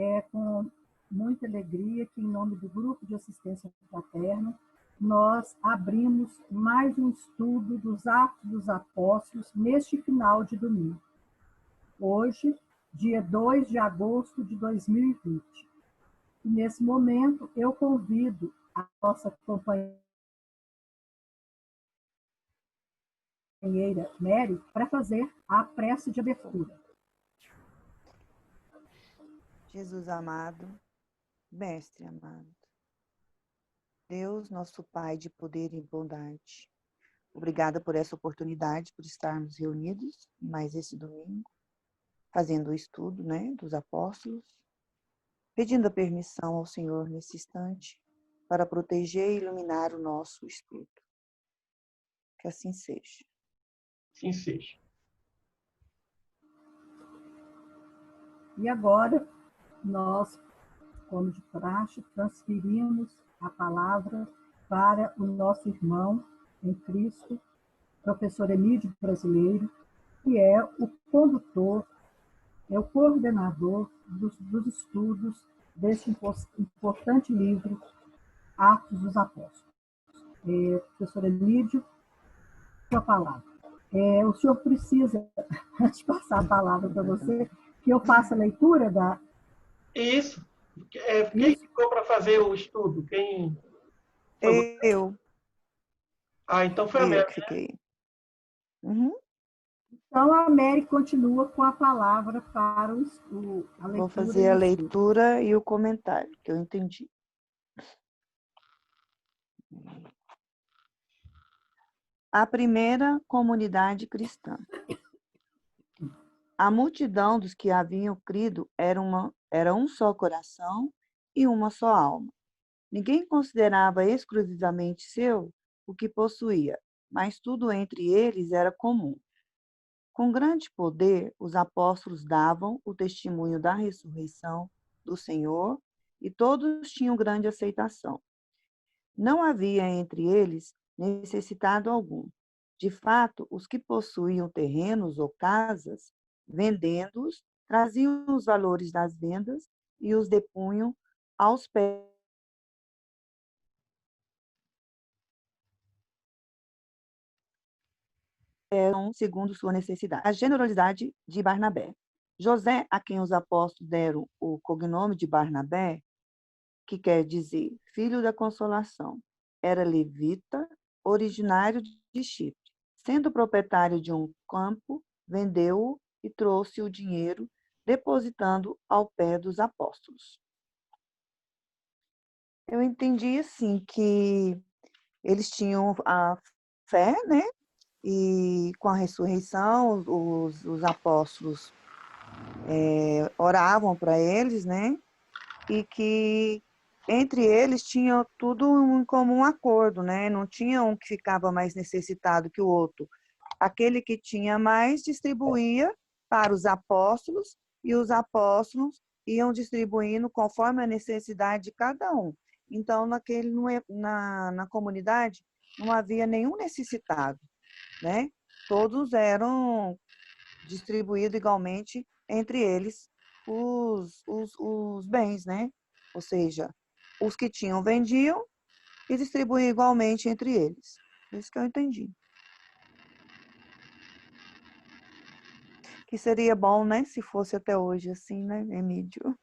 É com muita alegria que, em nome do Grupo de Assistência Fraterna, nós abrimos mais um estudo dos Atos dos Apóstolos neste final de domingo. Hoje, dia 2 de agosto de 2020. E, nesse momento, eu convido a nossa companheira Mary para fazer a prece de abertura. Jesus amado, Mestre amado, Deus, nosso Pai de poder e bondade, obrigada por essa oportunidade, por estarmos reunidos mais esse domingo, fazendo o estudo, dos apóstolos, pedindo a permissão ao Senhor nesse instante para proteger e iluminar o nosso estudo. Que assim seja. Sim, seja. E agora, nós, como de praxe, transferimos a palavra para o nosso irmão em Cristo, professor Emídio Brasileiro, que é o condutor, é o coordenador dos estudos deste importante livro, Atos dos Apóstolos. Professor Emídio, sua palavra. O senhor precisa, antes de passar a palavra para você, que eu faça a leitura da... Isso. Quem ficou para fazer o estudo? Quem? Eu. Então foi a Mary, que fiquei. Uhum. Então, a Mary continua com a palavra para a leitura. Vou fazer a leitura e o comentário, que eu entendi. A primeira comunidade cristã. A multidão dos que haviam crido era um só coração e uma só alma. Ninguém considerava exclusivamente seu o que possuía, mas tudo entre eles era comum. Com grande poder, os apóstolos davam o testemunho da ressurreição do Senhor e todos tinham grande aceitação. Não havia entre eles necessitado algum. De fato, os que possuíam terrenos ou casas, vendendo-os, traziam os valores das vendas e os depunham aos pés segundo sua necessidade. A generosidade de Barnabé. José, a quem os apóstolos deram o cognome de Barnabé, que quer dizer filho da consolação, era levita, originário de Chipre. Sendo proprietário de um campo, vendeu-o e trouxe o dinheiro, depositando ao pé dos apóstolos. Eu entendi assim que eles tinham a fé, E com a ressurreição, os apóstolos oravam para eles, E que entre eles tinha tudo em comum acordo, Não tinha um que ficava mais necessitado que o outro. Aquele que tinha mais distribuía para os apóstolos e os apóstolos iam distribuindo conforme a necessidade de cada um. Então, na comunidade não havia nenhum necessitado, Todos eram distribuídos igualmente entre eles os bens, Ou seja, os que tinham vendiam e distribuíam igualmente entre eles. Isso que eu entendi. Que seria bom, se fosse até hoje assim, Emídio?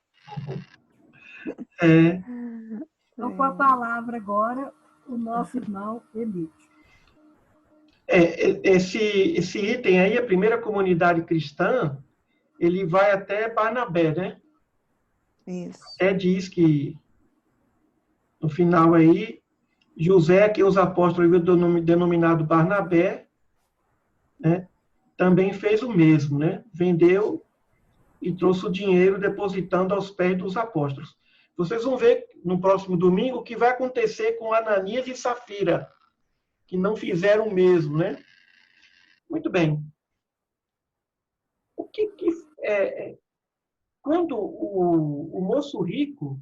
Então, com a palavra agora, o nosso irmão Emídio. Esse item aí, a primeira comunidade cristã, ele vai até Barnabé, né? Isso. Até diz que, no final aí, José, que os apóstolos haviam denominado Barnabé, também fez o mesmo, Vendeu e trouxe o dinheiro depositando aos pés dos apóstolos. Vocês vão ver no próximo domingo o que vai acontecer com Ananias e Safira, que não fizeram o mesmo, Muito bem. O que quando o moço rico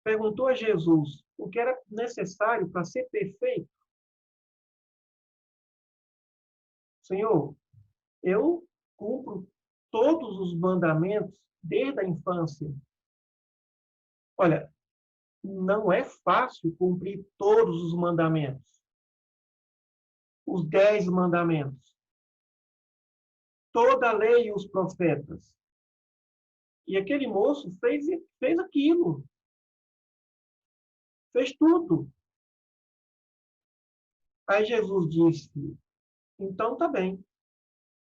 perguntou a Jesus o que era necessário para ser perfeito, Senhor, eu cumpro todos os mandamentos desde a infância. Olha, não é fácil cumprir todos os mandamentos. Os 10 mandamentos. Toda a lei e os profetas. E aquele moço fez aquilo. Fez tudo. Aí Jesus disse, então tá bem.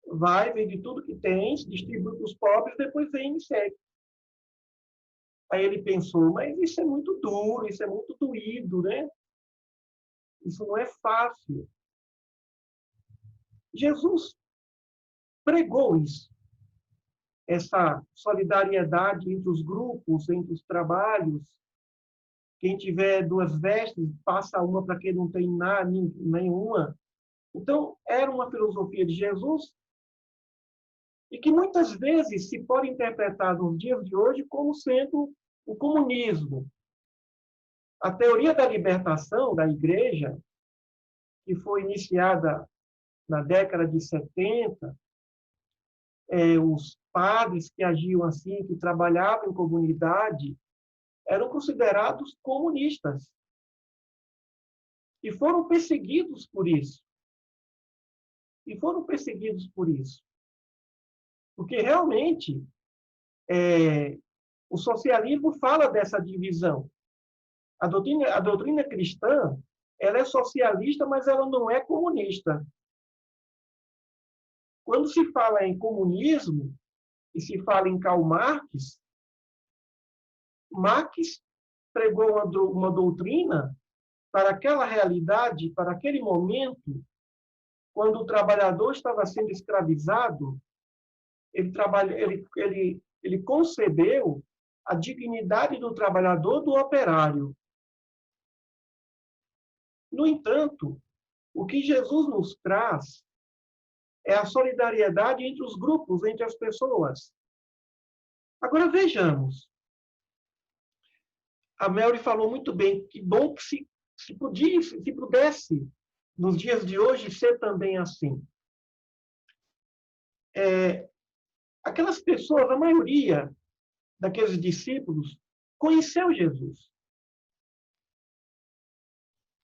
Vai, vende tudo que tens, distribui para os pobres, depois vem e me segue. Aí ele pensou, mas isso é muito duro, isso é muito doído, né? Isso não é fácil. Jesus pregou isso. Essa solidariedade entre os grupos, entre os trabalhos. Quem tiver 2 vestes, passa uma para quem não tem nada, nenhuma. Então, era uma filosofia de Jesus e que muitas vezes se pode interpretar nos dias de hoje como sendo o comunismo. A teoria da libertação da igreja, que foi iniciada na década de 70, os padres que agiam assim, que trabalhavam em comunidade, eram considerados comunistas. E foram perseguidos por isso. Porque realmente o socialismo fala dessa divisão. A doutrina cristã, ela é socialista, mas ela não é comunista. Quando se fala em comunismo e se fala em Karl Marx, Marx pregou uma doutrina para aquela realidade, para aquele momento, quando o trabalhador estava sendo escravizado, ele concebeu a dignidade do trabalhador, do operário. No entanto, o que Jesus nos traz é a solidariedade entre os grupos, entre as pessoas. Agora vejamos. A Mary falou muito bem, que bom que se pudesse, nos dias de hoje, ser também assim. Aquelas pessoas, a maioria daqueles discípulos, conheceu Jesus.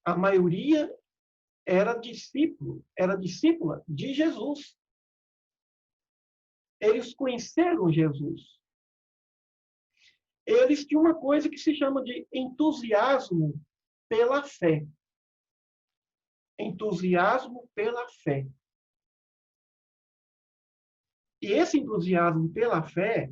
A maioria era discípula de Jesus. Eles conheceram Jesus. Eles tinham uma coisa que se chama de entusiasmo pela fé. Entusiasmo pela fé. E esse entusiasmo pela fé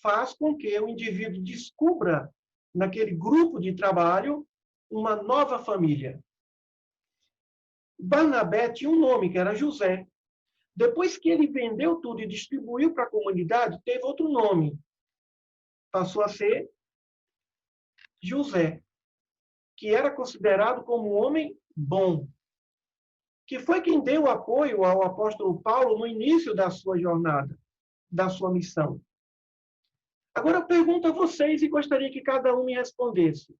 faz com que o indivíduo descubra, naquele grupo de trabalho, uma nova família. Barnabé tinha um nome, que era José. Depois que ele vendeu tudo e distribuiu para a comunidade, teve outro nome. Passou a ser José, que era considerado como um homem bom, que foi quem deu apoio ao apóstolo Paulo no início da sua jornada, da sua missão. Agora eu pergunto a vocês e gostaria que cada um me respondesse.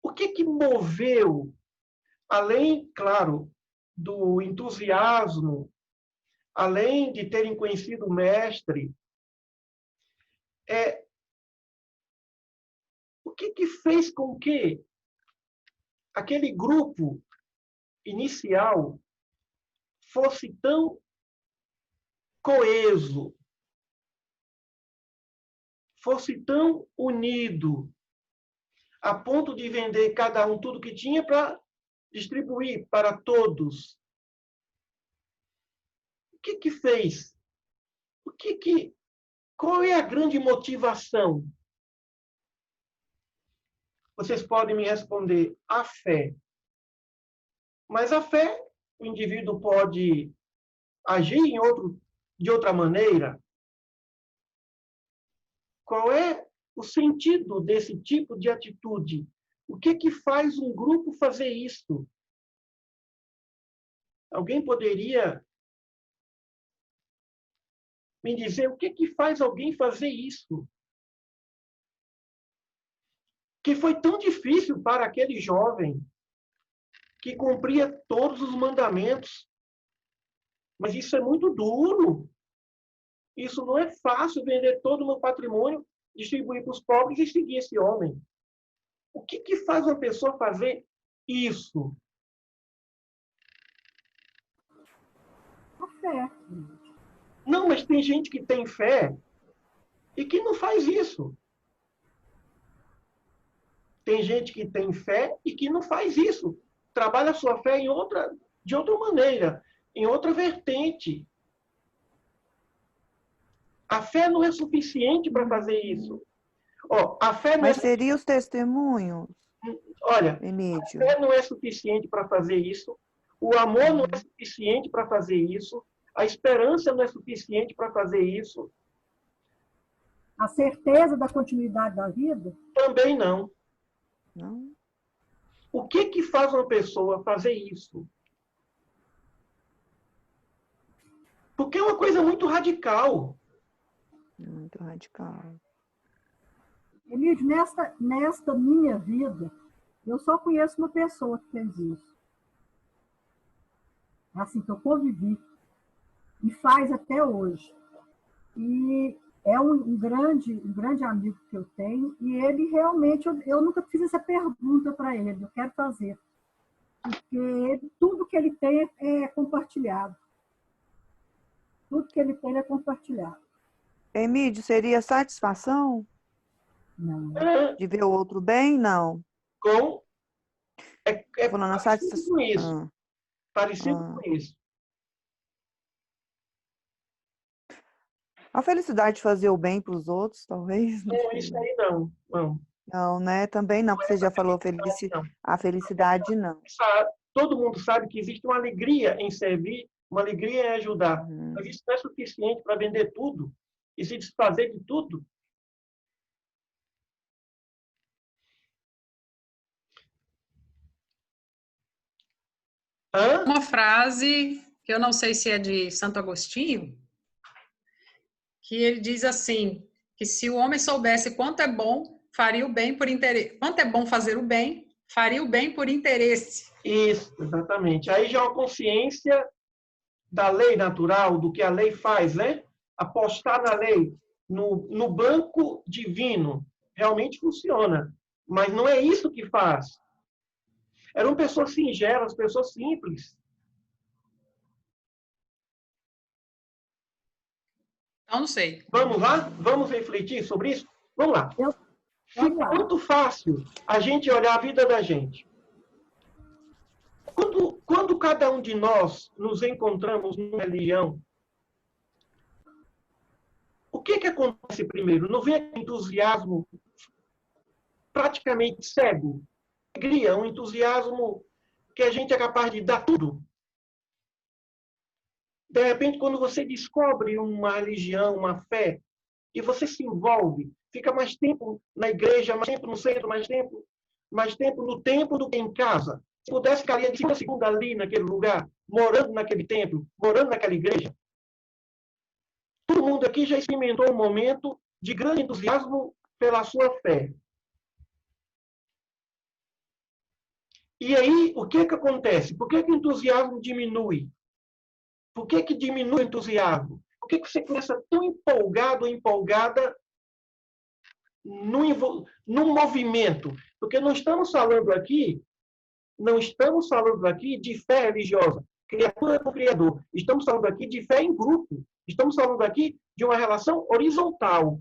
O que moveu, além, claro, do entusiasmo, além de terem conhecido o mestre, o que fez com que aquele grupo inicial fosse tão coeso, fosse tão unido, a ponto de vender cada um tudo que tinha para distribuir para todos? O que fez? Qual é a grande motivação? Vocês podem me responder: a fé. Mas a fé, o indivíduo pode agir de outra maneira? Qual é o sentido desse tipo de atitude? O que faz um grupo fazer isso? Alguém poderia me dizer o que faz alguém fazer isso? Que foi tão difícil para aquele jovem que cumpria todos os mandamentos. Mas isso é muito duro. Isso não é fácil, vender todo o meu patrimônio, distribuir para os pobres e seguir esse homem. O que faz uma pessoa fazer isso? A fé. Não, mas tem gente que tem fé e que não faz isso. Tem gente que tem fé e que não faz isso. Trabalha a sua fé de outra maneira, em outra vertente. A fé não é suficiente para fazer isso. A fé não Mas seria os testemunhos, Olha, Emídio? a fé não é suficiente para fazer isso. O amor não é suficiente para fazer isso. A esperança não é suficiente para fazer isso. A certeza da continuidade da vida? Também não. Não? O que faz uma pessoa fazer isso? Porque é uma coisa muito radical. Muito radical. Emílio, nesta minha vida, eu só conheço uma pessoa que fez isso. Assim, que eu convivi. E faz até hoje. E é um grande amigo que eu tenho, e ele realmente, eu nunca fiz essa pergunta para ele, eu quero fazer. Porque tudo que ele tem é compartilhado. Tudo que ele tem é compartilhado. Emídio, seria satisfação Não. de ver o outro bem? Não. É Falando a parecido satisfação. com isso. Parecido com isso. A felicidade de fazer o bem para os outros, talvez? Não Não, sei. isso aí não. Não, né? Também não, porque você já falou Não. a felicidade, não. Todo mundo sabe que existe uma alegria em servir, uma alegria em ajudar. Mas isso não é suficiente para vender tudo e se desfazer de tudo. Uma frase, que eu não sei se é de Santo Agostinho, que ele diz assim, que se o homem soubesse quanto é bom, faria o bem por interesse. Quanto é bom fazer o bem, faria o bem por interesse. Isso, exatamente. Aí já é uma consciência da lei natural, do que a lei faz, né? Apostar na lei, no banco divino, realmente funciona. Mas não é isso que faz. Eram pessoas singelas, pessoas simples. Então, não sei. Vamos lá? Vamos refletir sobre isso? Vamos lá. Fica muito fácil a gente olhar a vida da gente. Quando cada um de nós nos encontramos numa religião, o que acontece primeiro? Não vem entusiasmo praticamente cego? Alegria, um entusiasmo que a gente é capaz de dar tudo. De repente, quando você descobre uma religião, uma fé, e você se envolve, fica mais tempo na igreja, mais tempo no centro, mais tempo no templo do que em casa. Se pudesse, ficaria de segunda ali naquele lugar, morando naquele templo, morando naquela igreja. Todo mundo aqui já experimentou um momento de grande entusiasmo pela sua fé. E aí, o que acontece? Por que o entusiasmo diminui? Por que diminui o entusiasmo? Por que você começa tão empolgado ou empolgada num movimento? Porque não estamos falando aqui de fé religiosa, criatura com o Criador. Estamos falando aqui de fé em grupo. Estamos falando aqui de uma relação horizontal.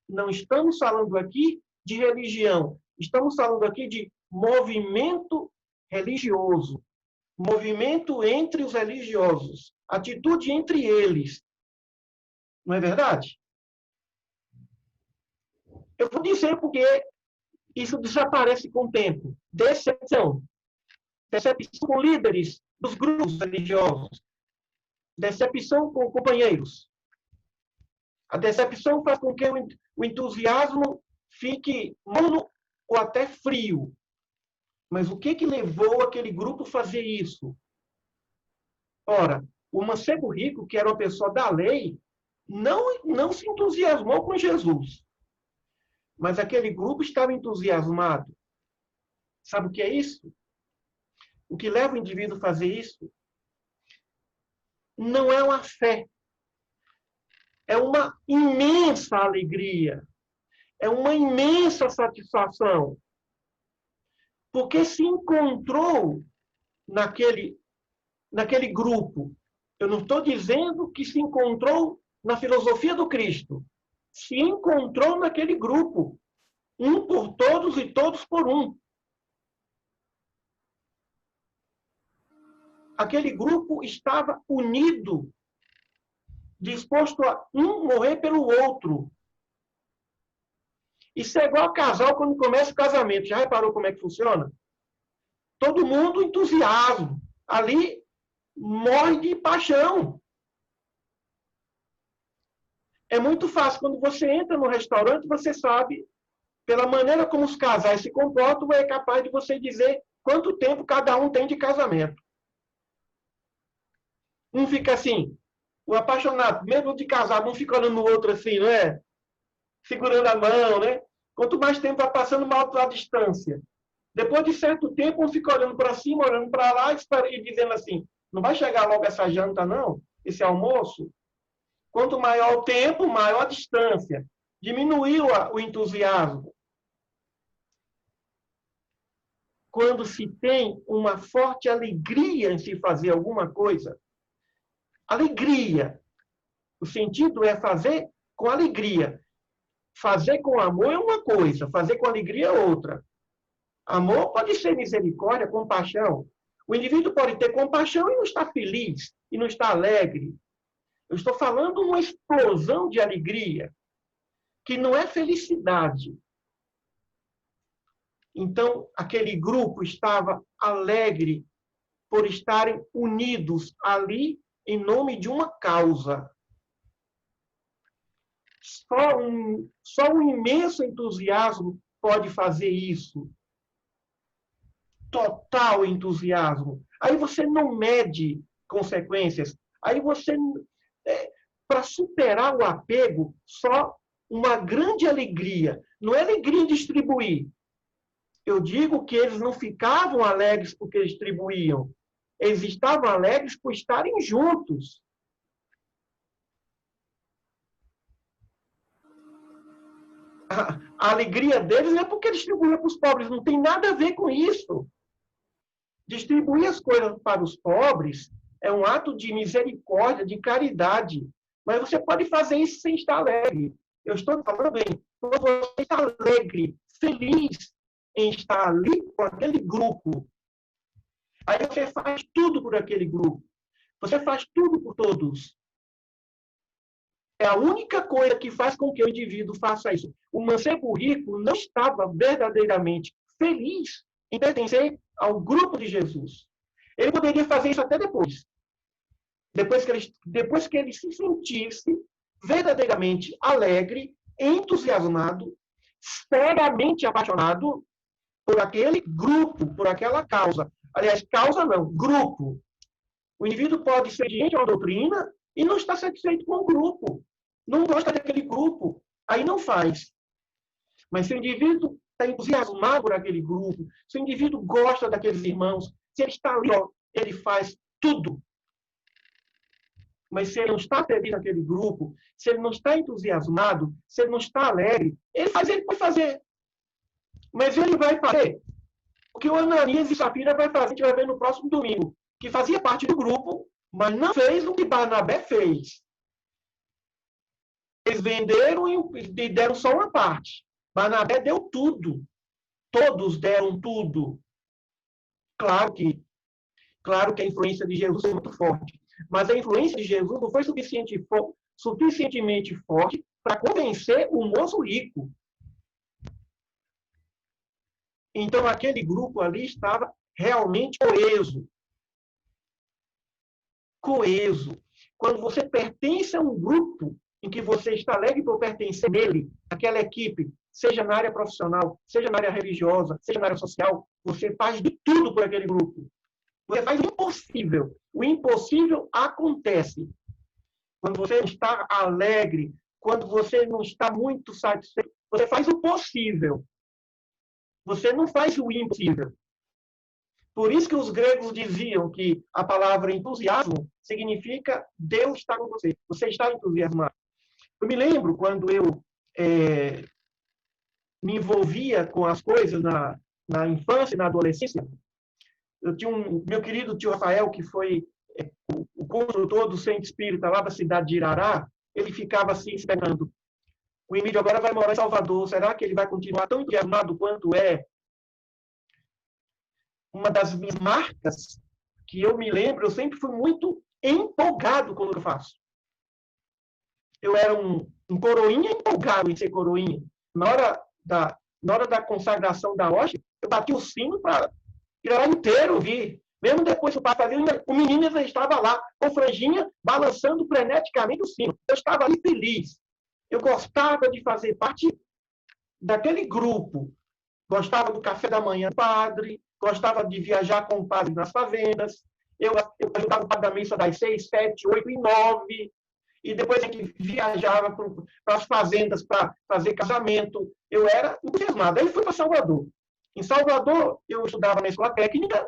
Não estamos falando aqui de religião. Estamos falando aqui de movimento religioso. Movimento entre os religiosos. Atitude entre eles. Não é verdade? Eu vou dizer porque isso desaparece com o tempo. Decepção. Decepção com líderes dos grupos religiosos. Decepção com companheiros. A decepção faz com que o entusiasmo fique morno ou até frio. Mas o que levou aquele grupo a fazer isso? Ora, o mancebo rico, que era uma pessoa da lei, não se entusiasmou com Jesus. Mas aquele grupo estava entusiasmado. Sabe o que é isso? O que leva o indivíduo a fazer isso? não é uma fé. É uma imensa alegria. É uma imensa satisfação. Porque se encontrou naquele grupo. Eu não estou dizendo que se encontrou na filosofia do Cristo. Se encontrou naquele grupo. Um por todos e todos por um. Aquele grupo estava unido, disposto a um morrer pelo outro. Isso é igual casal quando começa o casamento. Já reparou como é que funciona? Todo mundo entusiasmo. Ali morre de paixão. É muito fácil. Quando você entra no restaurante, você sabe, pela maneira como os casais se comportam, é capaz de você dizer quanto tempo cada um tem de casamento. Um fica assim, o apaixonado, mesmo de casado, um fica olhando no outro assim, não é? Segurando a mão, né? Quanto mais tempo vai passando, mais a distância. Depois de certo tempo, um fica olhando para cima, olhando para lá e dizendo assim, não vai chegar logo essa janta, não? Esse almoço? Quanto maior o tempo, maior a distância. Diminuiu o entusiasmo. Quando se tem uma forte alegria em se fazer alguma coisa, alegria. O sentido é fazer com alegria. Fazer com amor é uma coisa, fazer com alegria é outra. Amor pode ser misericórdia, compaixão. O indivíduo pode ter compaixão e não estar feliz, e não estar alegre. Eu estou falando uma explosão de alegria, que não é felicidade. Então, aquele grupo estava alegre por estarem unidos ali em nome de uma causa. Só um imenso entusiasmo pode fazer isso. Total entusiasmo. Aí você não mede consequências. Aí você, para superar o apego, só uma grande alegria. Não é alegria em distribuir. Eu digo que eles não ficavam alegres porque eles distribuíam. Eles estavam alegres por estarem juntos. A alegria deles não é porque distribuía para os pobres, não tem nada a ver com isso. Distribuir as coisas para os pobres é um ato de misericórdia, de caridade. Mas você pode fazer isso sem estar alegre. Eu estou falando bem. Quando você está alegre, feliz em estar ali com aquele grupo, aí você faz tudo por aquele grupo. Você faz tudo por todos. É a única coisa que faz com que o indivíduo faça isso. O mancebo rico não estava verdadeiramente feliz em pertencer ao grupo de Jesus. Ele poderia fazer isso até depois. Depois que ele se sentisse verdadeiramente alegre, entusiasmado, seriamente apaixonado por aquele grupo, por aquela causa. Aliás, causa não, grupo. O indivíduo pode ser diante de uma doutrina e não estar satisfeito com o grupo. Não gosta daquele grupo. Aí não faz. Mas se o indivíduo está entusiasmado por aquele grupo, se o indivíduo gosta daqueles irmãos, se ele está ali, ele faz tudo. Mas se ele não está feliz naquele grupo, se ele não está entusiasmado, se ele não está alegre, ele pode fazer. Mas ele vai fazer o que o Ananias e Safira vai fazer, a gente vai ver no próximo domingo, que fazia parte do grupo, mas não fez o que Barnabé fez. Eles venderam e deram só uma parte. Barnabé deu tudo. Todos deram tudo. Claro que a influência de Jesus é muito forte. Mas a influência de Jesus não foi suficientemente forte para convencer o moço rico. Então, aquele grupo ali estava realmente coeso. Coeso. Quando você pertence a um grupo em que você está alegre por pertencer nele, aquela equipe, seja na área profissional, seja na área religiosa, seja na área social, você faz de tudo por aquele grupo. Você faz o impossível. O impossível acontece. Quando você não está alegre, quando você não está muito satisfeito, você faz o possível. Você não faz o impossível. Por isso que os gregos diziam que a palavra entusiasmo significa Deus está com você. Você está entusiasmado. Eu me lembro quando eu me envolvia com as coisas na infância e na adolescência. Eu tinha meu querido tio Rafael, que foi o consultor do Centro Espírita lá da cidade de Irará. Ele ficava assim, esperando. O Emílio agora vai morar em Salvador. Será que ele vai continuar tão entusiasmado quanto é? Uma das minhas marcas que eu me lembro, eu sempre fui muito empolgado com o que eu faço. Eu era um coroinha empolgado em ser coroinha. Na hora da consagração da hóstia, eu bati o sino para Irará inteiro ouvir. Mesmo depois que o pai fazia, o menino já estava lá, com franjinha, balançando freneticamente o sino. Eu estava ali feliz. Eu gostava de fazer parte daquele grupo. Gostava do café da manhã do padre, gostava de viajar com o padre nas fazendas. Eu ajudava o padre da missa das 6, 7, 8 e 9. E depois a gente viajava para as fazendas para fazer casamento. Eu era entusiasmado. Aí fui para Salvador. Em Salvador, eu estudava na escola técnica,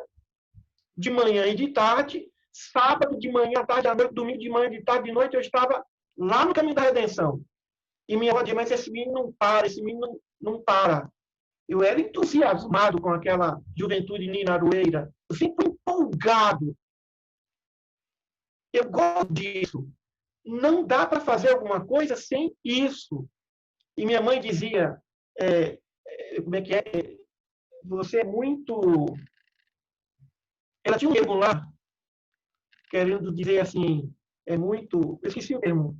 de manhã e de tarde. Sábado de manhã, à tarde, à noite, domingo de manhã, de tarde, de noite, eu estava lá no Caminho da Redenção. E minha avó dizia, mas esse menino não para, esse menino não para. Eu era entusiasmado com aquela juventude ninarueira. Eu sempre fui empolgado. Eu gosto disso. Não dá para fazer alguma coisa sem isso. E minha mãe dizia, como é que é? Você é muito... Ela tinha um termo lá, querendo dizer assim, é muito... Eu esqueci o termo.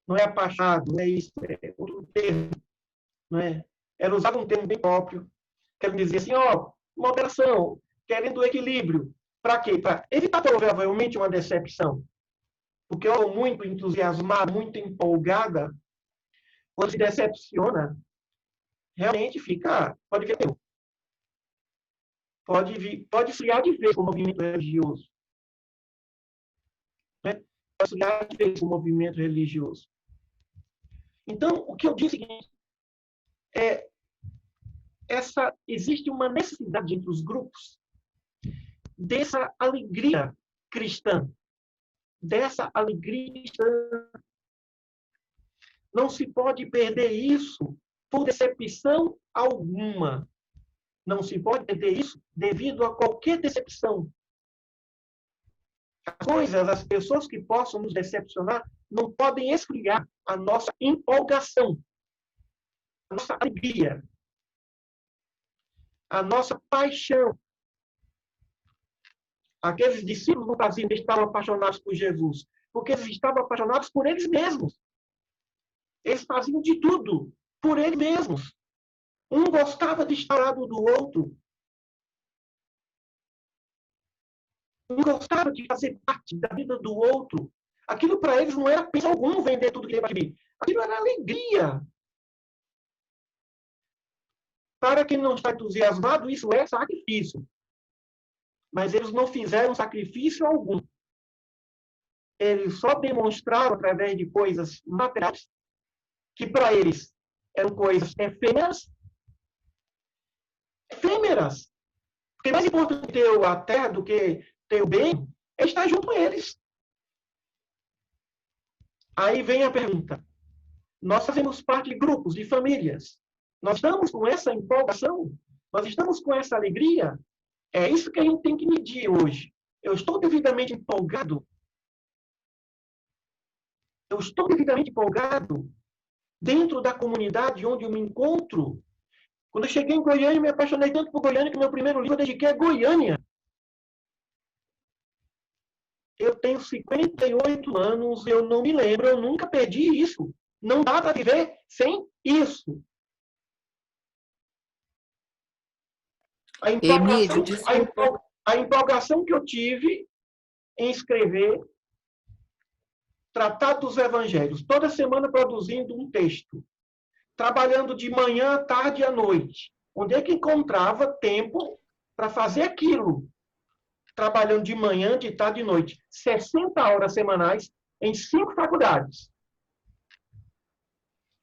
Não é apaixonado, não é isso, é outro termo. Não é? Ela usava um termo bem próprio, querendo dizer assim, moderação, querendo equilíbrio. Para quê? Para evitar provavelmente uma decepção. Porque eu estou muito entusiasmada, muito empolgada, quando se decepciona, realmente fica, pode ver, pode esfriar de vez o movimento religioso. Né? Pode esfriar de vez o movimento religioso. Então, o que eu disse é existe uma necessidade entre os grupos dessa alegria cristã. Dessa alegria cristã. Não se pode perder isso por decepção alguma. Não se pode perder isso devido a qualquer decepção. As pessoas que possam nos decepcionar, não podem esfriar a nossa empolgação, a nossa alegria, a nossa paixão. Aqueles discípulos não faziam, estavam apaixonados por Jesus, porque eles estavam apaixonados por eles mesmos. Eles faziam de tudo por eles mesmos. Um gostava de estar ao lado do outro. Um gostava de fazer parte da vida do outro. Aquilo para eles não era peso algum vender tudo que ele adquirir. Aquilo era alegria. Para quem não está entusiasmado, isso é sacrifício. Mas eles não fizeram sacrifício algum. Eles só demonstraram, através de coisas materiais, que para eles eram coisas efêmeras. Efêmeras. Porque mais importante ter a terra do que ter o bem é estar junto com eles. Aí vem a pergunta. Nós fazemos parte de grupos, de famílias. Nós estamos com essa empolgação? Nós estamos com essa alegria? É isso que a gente tem que medir hoje. Eu estou devidamente empolgado? Eu estou devidamente empolgado dentro da comunidade onde eu me encontro? Quando eu cheguei em Goiânia, eu me apaixonei tanto por Goiânia que meu primeiro livro eu dediquei a Goiânia. Eu tenho 58 anos, eu não me lembro, eu nunca perdi isso. Não dá para viver sem isso. Emílio, a empolgação que eu tive em escrever Tratado dos Evangelhos, toda semana produzindo um texto, trabalhando de manhã, à tarde e à noite. Onde é que encontrava tempo para fazer aquilo? Trabalhando de manhã, de tarde e de noite. 60 horas semanais em 5 faculdades.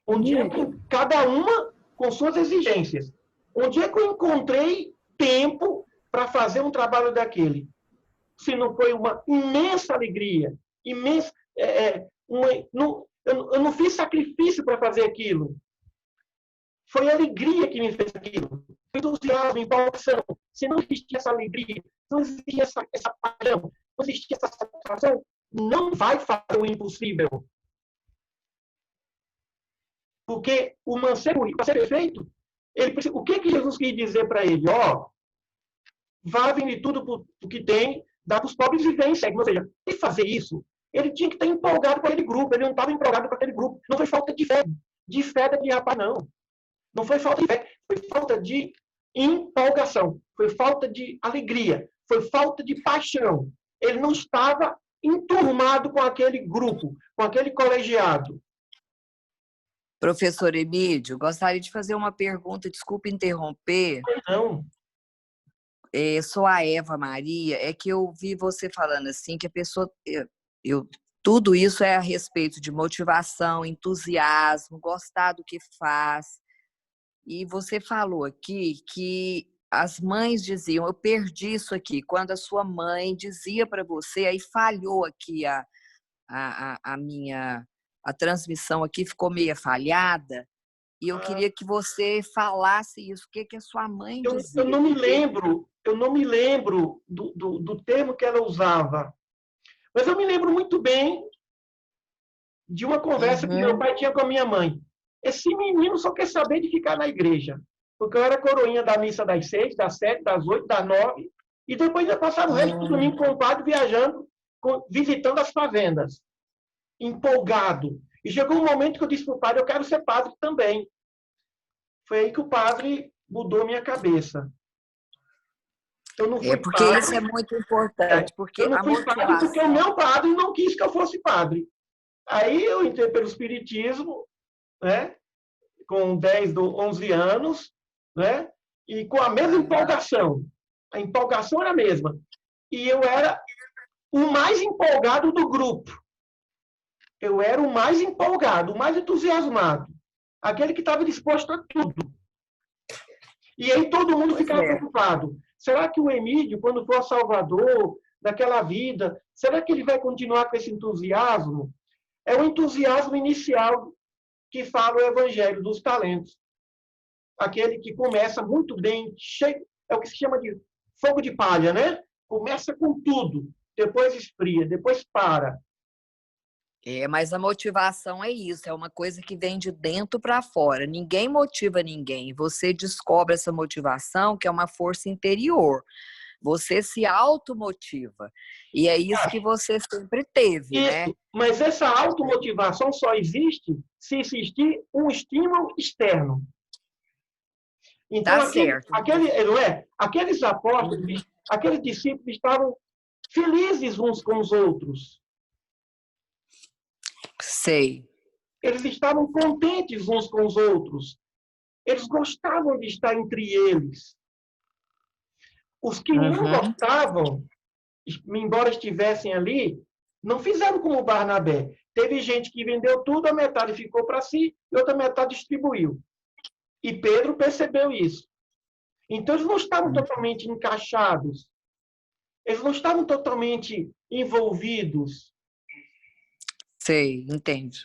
Onde é que cada uma com suas exigências. Onde é que eu encontrei tempo para fazer um trabalho daquele? Se não foi uma imensa alegria, imensa, eu não fiz sacrifício para fazer aquilo. Foi a alegria que me fez aquilo. Foi entusiasmo, empolgação. Se não existia essa alegria, se não existia essa paixão, não existia essa satisfação, não vai fazer o impossível. Porque o mancebo, para ser perfeito, o que Jesus quis dizer para ele? Vá vender tudo o que tem, dá para os pobres e vem, segue. Ou seja, ele fazer isso, ele tinha que estar empolgado com aquele grupo. Ele não estava empolgado com aquele grupo. Não foi falta de fé. De fé daquele rapaz, não. Não foi falta de fé, foi falta de empolgação, foi falta de alegria, foi falta de paixão. Ele não estava enturmado com aquele grupo, com aquele colegiado. Professor Emídio, gostaria de fazer uma pergunta, desculpe interromper. Não. Sou a Eva Maria, é que eu vi você falando assim, que a pessoa... tudo isso é a respeito de motivação, entusiasmo, gostar do que faz. E você falou aqui que as mães diziam, eu perdi isso aqui, quando a sua mãe dizia para você, aí falhou aqui a transmissão aqui, ficou meio falhada, e eu queria que você falasse isso, o que a sua mãe dizia. Eu não me lembro do termo que ela usava, mas eu me lembro muito bem de uma conversa que meu pai tinha com a minha mãe. Esse menino só quer saber de ficar na igreja. Porque eu era coroinha da missa das 6, das 7, das 8, das 9. E depois eu passava o resto do domingo com o padre viajando, visitando as fazendas. Empolgado. E chegou um momento que eu disse para o padre, eu quero ser padre também. Foi aí que o padre mudou minha cabeça. Eu não fui porque padre, isso é muito importante. Porque eu não fui padre porque o meu padre não quis que eu fosse padre. Aí eu entrei pelo espiritismo, né? Com 10, 11 anos, né? E com a mesma empolgação. A empolgação era a mesma. E eu era o mais empolgado do grupo. Eu era o mais empolgado, o mais entusiasmado. Aquele que estava disposto a tudo. E aí todo mundo ficava preocupado. Será que o Emídio, quando for a Salvador, daquela vida, será que ele vai continuar com esse entusiasmo? É o entusiasmo inicial que fala o Evangelho dos Talentos. Aquele que começa muito bem, cheio, é o que se chama de fogo de palha, né? Começa com tudo, depois esfria, depois para. Mas a motivação é isso, é uma coisa que vem de dentro para fora. Ninguém motiva ninguém. Você descobre essa motivação, que é uma força interior. Você se automotiva. E é isso que você sempre teve, isso, né? Mas essa automotivação só existe se existir um estímulo externo. Então, Tá certo. aqueles apóstolos, aqueles discípulos estavam felizes uns com os outros. Sei. Eles estavam contentes uns com os outros. Eles gostavam de estar entre eles. Os que não gostavam, embora estivessem ali, não fizeram como Barnabé. Teve gente que vendeu tudo, a metade ficou para si e outra metade distribuiu. E Pedro percebeu isso. Então, eles não estavam totalmente encaixados. Eles não estavam totalmente envolvidos. Sei, entendo.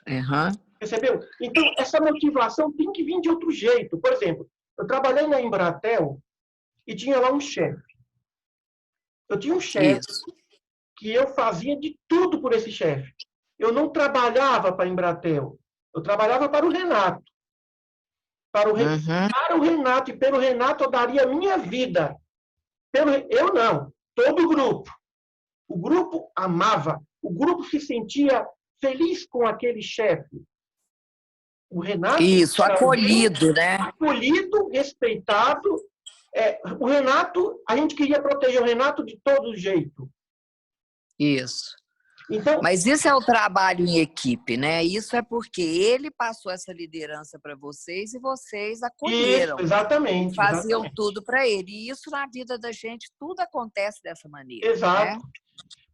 Percebeu? Então, essa motivação tem que vir de outro jeito. Por exemplo, eu trabalhei na Embratel e tinha lá um chefe. Eu tinha um chefe que eu fazia de tudo por esse chefe. Eu não trabalhava para a Embratel. Eu trabalhava para o Renato. Para o Renato. E pelo Renato eu daria a minha vida. Eu não. Todo o grupo. O grupo amava. O grupo se sentia feliz com aquele chefe. O Renato... Isso, acolhido, né? Acolhido, respeitado. O Renato, a gente queria proteger o Renato de todo jeito. Isso. Então, mas isso é o trabalho em equipe, né? Isso é porque ele passou essa liderança para vocês e vocês acolheram. Isso, exatamente. Faziam tudo para ele. E isso na vida da gente, tudo acontece dessa maneira. Exato. Né?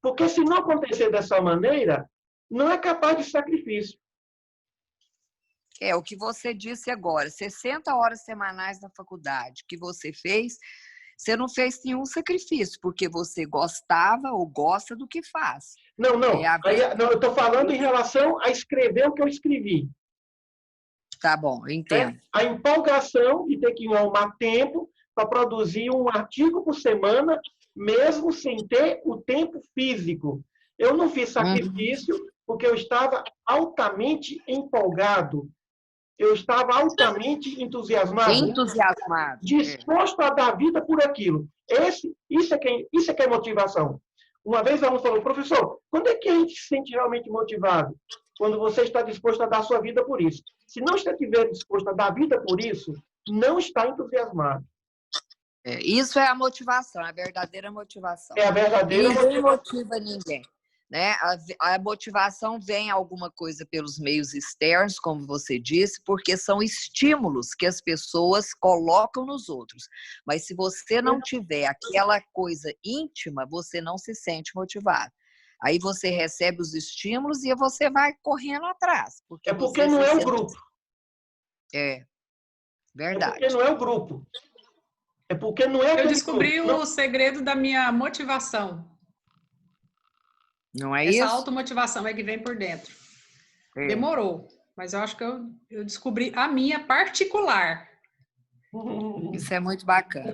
Porque se não acontecer dessa maneira, não é capaz de sacrifício. É o que você disse agora, 60 horas semanais na faculdade, que você fez você não fez nenhum sacrifício, porque você gostava ou gosta do que faz. Não, não. É a Não, eu estou falando em relação a escrever o que eu escrevi. Tá bom, eu entendo. Né? A empolgação de ter que arrumar tempo para produzir um artigo por semana, mesmo sem ter o tempo físico. Eu não fiz sacrifício porque eu estava altamente empolgado. Eu estava altamente entusiasmado. Entusiasmado. Disposto a dar vida por aquilo. Isso é que é motivação. Uma vez ela falou, professor, quando é que a gente se sente realmente motivado? Quando você está disposto a dar sua vida por isso. Se não estiver disposto a dar vida por isso, não está entusiasmado. Isso é a motivação, a verdadeira motivação. É a verdadeira motivação. Ninguém motivação. motiva ninguém. Né? A motivação vem alguma coisa pelos meios externos, como você disse, porque são estímulos que as pessoas colocam nos outros. Mas se você não tiver aquela coisa íntima, você não se sente motivado. Aí você recebe os estímulos e você vai correndo atrás. Porque não é o grupo. É, verdade. É porque não é o grupo. É porque não é. Eu descobri o segredo da minha motivação. Não é isso? Essa automotivação é que vem por dentro. Demorou, mas eu acho que eu descobri a minha particular. Isso é muito bacana.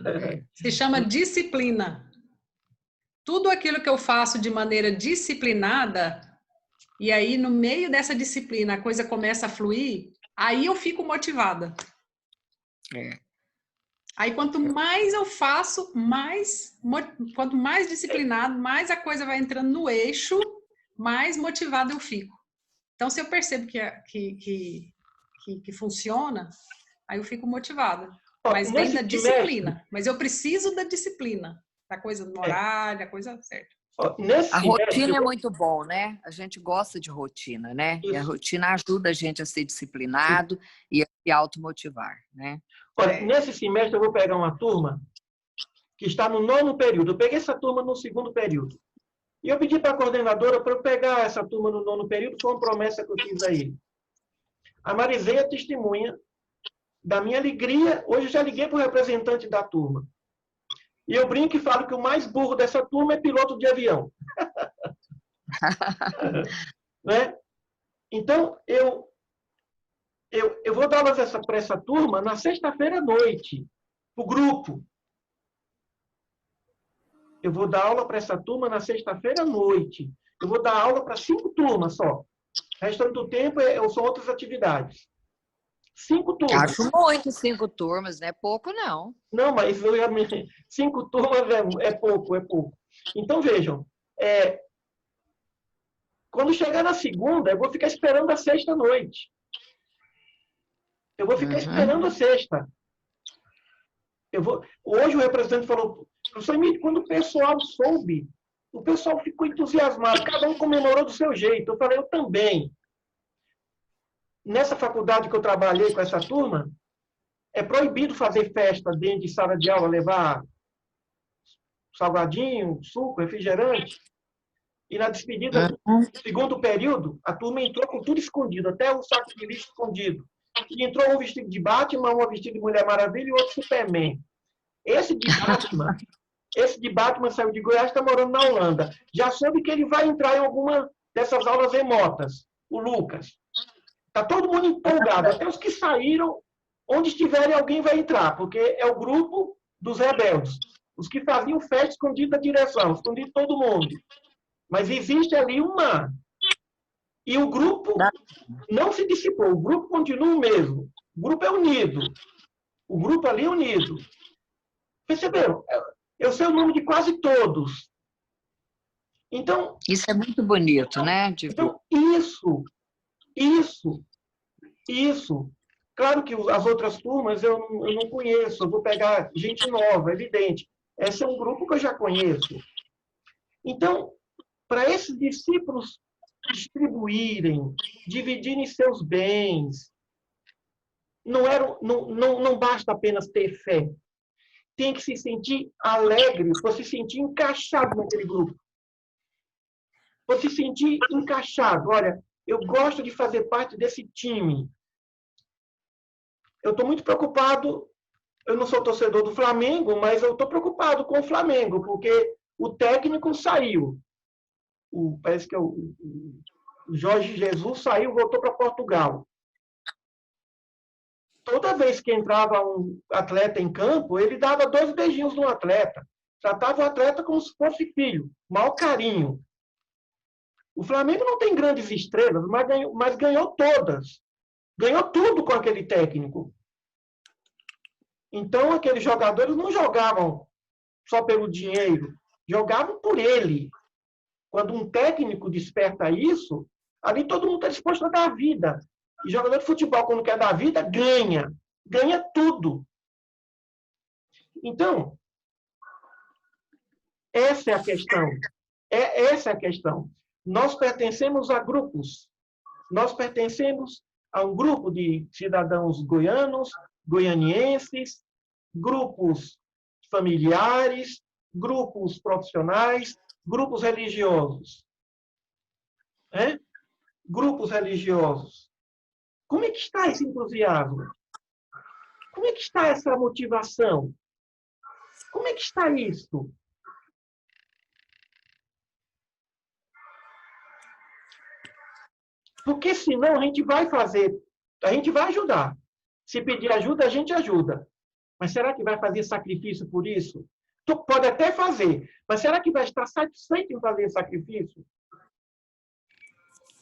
Se chama disciplina. Tudo aquilo que eu faço de maneira disciplinada, e aí no meio dessa disciplina a coisa começa a fluir, aí eu fico motivada. Aí quanto mais eu faço, quanto mais disciplinado, mais a coisa vai entrando no eixo, mais motivado eu fico. Então, se eu percebo que funciona, aí eu fico motivada. Mas vem da disciplina. Mas eu preciso da disciplina, da coisa do horário, da coisa certa. A rotina é muito bom, né? A gente gosta de rotina, né? E a rotina ajuda a gente a ser disciplinado e a se automotivar, né? Olha, nesse semestre eu vou pegar uma turma que está no 9º período. Eu peguei essa turma no 2º período. E eu pedi para a coordenadora para eu pegar essa turma no 9º período, foi uma promessa que eu fiz a ele. A Marizê é testemunha da minha alegria. Hoje eu já liguei para o representante da turma. E eu brinco e falo que o mais burro dessa turma é piloto de avião. Né? Então, eu vou dar aulas para essa turma na sexta-feira à noite, para o grupo. Eu vou dar aula para essa turma na sexta-feira à noite. Eu vou dar aula para 5 turmas só. O restante do tempo são outras atividades. 5 turmas. Acho muito 5 turmas, não é pouco, não. Não, mas 5 turmas é pouco, é pouco. Então, vejam, quando chegar na segunda, eu vou ficar esperando a sexta à noite. Eu vou ficar esperando a sexta. Hoje o representante falou, professor Emílio, quando o pessoal soube, o pessoal ficou entusiasmado, cada um comemorou do seu jeito. Eu falei, eu também. Nessa faculdade que eu trabalhei com essa turma, é proibido fazer festa dentro de sala de aula, levar salgadinho, suco, refrigerante. E na despedida do 2º período, a turma entrou com tudo escondido, até o saco de lixo escondido. E entrou um vestido de Batman, um vestido de Mulher Maravilha e outro Superman. Esse de Batman saiu de Goiás e está morando na Holanda. Já soube que ele vai entrar em alguma dessas aulas remotas, o Lucas. Está todo mundo empolgado. Até os que saíram, onde estiverem, alguém vai entrar, porque é o grupo dos rebeldes. Os que faziam festa escondido da direção, escondido todo mundo. Mas existe ali uma... E o grupo não se dissipou, o grupo continua o mesmo. O grupo é unido. O grupo ali é unido. Perceberam? Eu sei o nome de quase todos. Então... Isso é muito bonito, né? Então, isso. Claro que as outras turmas eu não conheço, eu vou pegar gente nova, evidente. Esse é um grupo que eu já conheço. Então, para esses discípulos distribuírem, dividirem seus bens, não basta apenas ter fé. Tem que se sentir alegre, para se sentir encaixado naquele grupo. Para se sentir encaixado. Olha, eu gosto de fazer parte desse time. Eu estou muito preocupado Eu não sou torcedor do Flamengo, mas eu estou preocupado com o Flamengo, porque o técnico saiu. Parece que o Jorge Jesus saiu, voltou para Portugal. Toda vez que entrava um atleta em campo, ele dava 2 beijinhos no atleta. Tratava o atleta como se fosse filho. Maior carinho. O Flamengo não tem grandes estrelas, mas ganhou todas. Ganhou tudo com aquele técnico. Então, aqueles jogadores não jogavam só pelo dinheiro, jogavam por ele. Quando um técnico desperta isso, ali todo mundo está disposto a dar a vida. E jogador de futebol, quando quer dar a vida, ganha. Ganha tudo. Então, essa é a questão. Essa é a questão. Nós pertencemos a grupos. Nós pertencemos a um grupo de cidadãos goianos, goianienses, grupos familiares, grupos profissionais, grupos religiosos. Grupos religiosos. Como é que está esse entusiasmo? Como é que está essa motivação? Como é que está isso? Porque senão a gente vai ajudar. Se pedir ajuda, a gente ajuda. Mas será que vai fazer sacrifício por isso? Tu pode até fazer, mas será que vai estar satisfeito em fazer sacrifício?